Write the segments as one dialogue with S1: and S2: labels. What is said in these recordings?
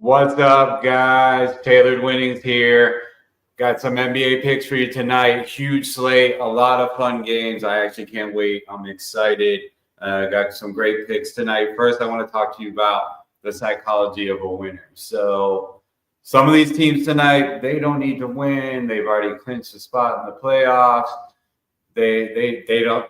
S1: What's up, guys? Tailored Winnings here. Got some NBA picks for you tonight. Huge slate, a lot of fun games. I actually can't wait. I'm excited. Got some great picks tonight. First, I want to talk to you about the psychology of a winner. So, some of these teams tonight, they don't need to win. They've already clinched a spot in the playoffs. They don't.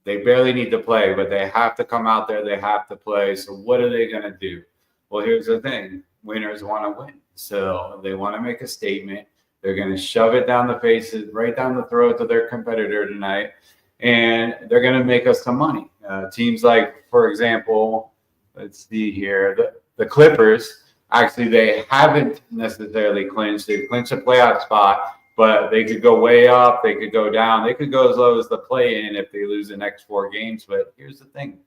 S1: They barely need to play, but they have to come out there. They have to play. So, what are they going to do? Well, here's the thing. Winners want to win. So they want to make a statement. They're going to shove it down the faces, right down the throat of their competitor tonight. And they're going to make us some money. Teams like, for example, let's see here, the Clippers, actually, they haven't necessarily clinched. They've clinched a playoff spot, but they could go way up. They could go down. They could go as low as the play-in if they lose the next 4 games. But here's the thing.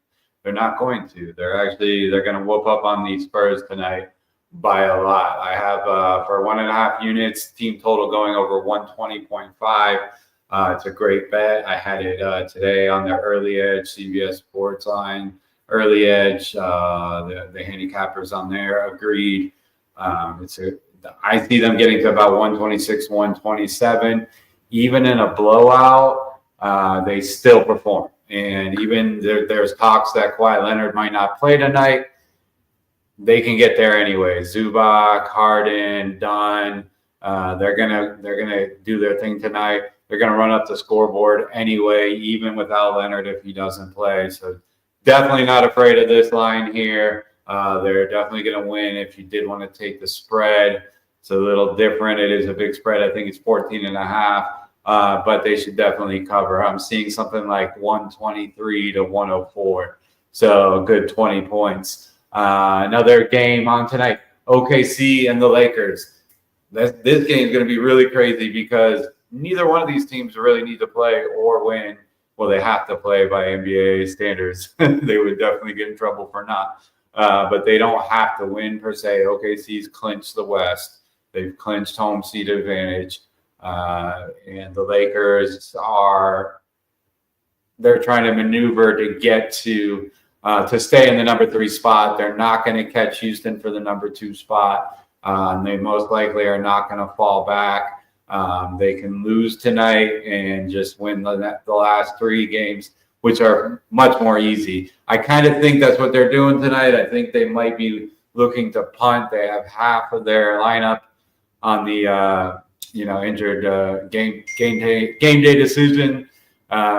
S1: They're not going to. They're going to whoop up on these Spurs tonight by a lot. I have for 1.5 units, team total going over 120.5. It's a great bet. I had it today on the early edge, CBS Sports line, early edge. The handicappers on there agreed. I see them getting to about 126, 127. Even in a blowout, they still perform. And even there's talks that Kawhi Leonard might not play tonight. They can get there anyway. Zubac, Harden, Dunn, they're gonna do their thing tonight. They're gonna run up the scoreboard anyway, even without Leonard if he doesn't play. So definitely not afraid of this line here. They're definitely gonna win. If you did want to take the spread, it's a little different. It is a big spread. I think it's 14.5. But they should definitely cover. I'm seeing something like 123 to 104. So a good 20 points. Another game on tonight, OKC and the Lakers. This game is going to be really crazy because neither one of these teams really need to play or win. Well, they have to play by NBA standards. They would definitely get in trouble for not. But they don't have to win per se. OKC's clinched the West. They've clinched home seat advantage. And the Lakers they're trying to maneuver to get to stay in the number 3 spot. They're not going to catch Houston for the number 2 spot. They most likely are not going to fall back. They can lose tonight and just win the last 3 games, which are much more easy. I kind of think that's what they're doing tonight. I think they might be looking to punt. They have half of their lineup on the injured game day decision,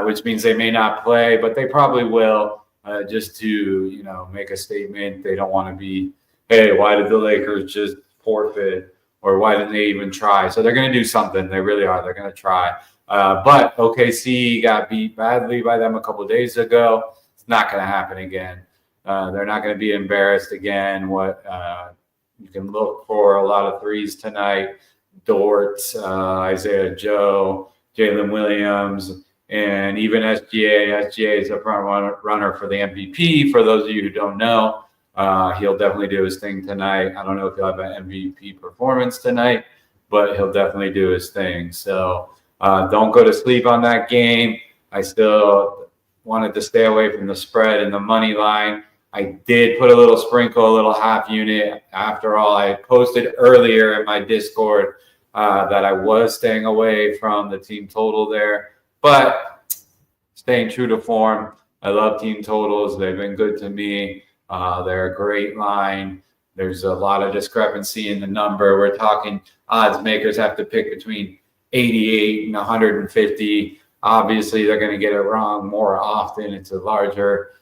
S1: which means they may not play, but they probably will just to, make a statement. They don't want to be, hey, why did the Lakers just forfeit or why didn't they even try? So they're going to do something. They really are. They're going to try. But OKC got beat badly by them a couple of days ago. It's not going to happen again. They're not going to be embarrassed again. You can look for a lot of threes tonight. Dort, Isaiah Joe, Jalen Williams, and even SGA. SGA is a front runner for the MVP. For those of you who don't know, he'll definitely do his thing tonight. I don't know if he'll have an MVP performance tonight, but he'll definitely do his thing. So don't go to sleep on that game. I still wanted to stay away from the spread and the money line. I did put a little sprinkle, a little half unit. After all, I posted earlier in my Discord that I was staying away from the team total there, but staying true to form. I love team totals. They've been good to me. They're a great line. There's a lot of discrepancy in the number. We're talking odds makers have to pick between 88 and 150. Obviously, they're going to get it wrong more often. It's a larger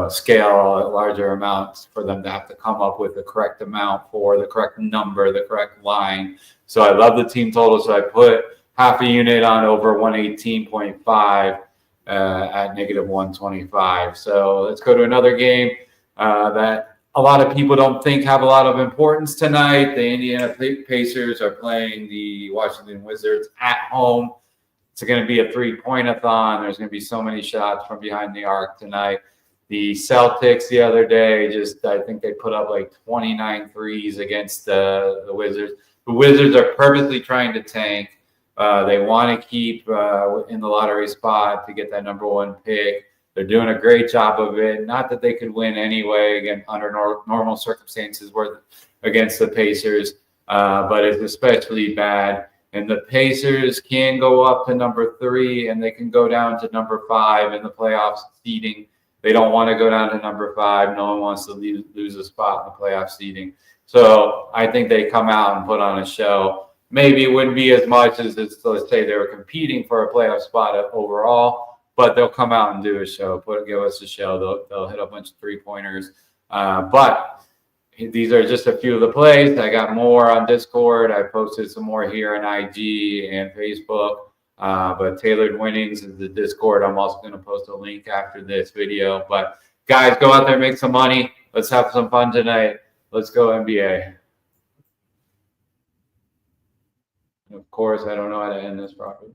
S1: scale, larger amounts for them to have to come up with the correct amount for the correct number, the correct line. So I love the team total. So I put half a unit on over 118.5 at negative 125. So let's go to another game that a lot of people don't think have a lot of importance tonight. The Indiana Pacers are playing the Washington Wizards at home. It's going to be a 3-point-a-thon. There's going to be so many shots from behind the arc tonight. The Celtics the other day, I think they put up like 29 threes against the Wizards. The Wizards are purposely trying to tank. They want to keep in the lottery spot to get that number 1 pick. They're doing a great job of it. Not that they could win anyway, again, under normal circumstances against the Pacers, but it's especially bad. And the Pacers can go up to number 3, and they can go down to number 5 in the playoffs seeding. They don't want to go down to number 5. No one wants to lose a spot in the playoff seeding. So I think they come out and put on a show. Maybe it wouldn't be as much as, let's say, they were competing for a playoff spot overall, but they'll come out and do a show, give us a show. They'll hit a bunch of 3-pointers. But these are just a few of the plays. I got more on Discord. I posted some more here on IG and Facebook. But Tailored Winnings is the Discord. I'm also going to post a link after this video. But guys, go out there, make some money. Let's have some fun tonight. Let's go NBA. Of course, I don't know how to end this properly.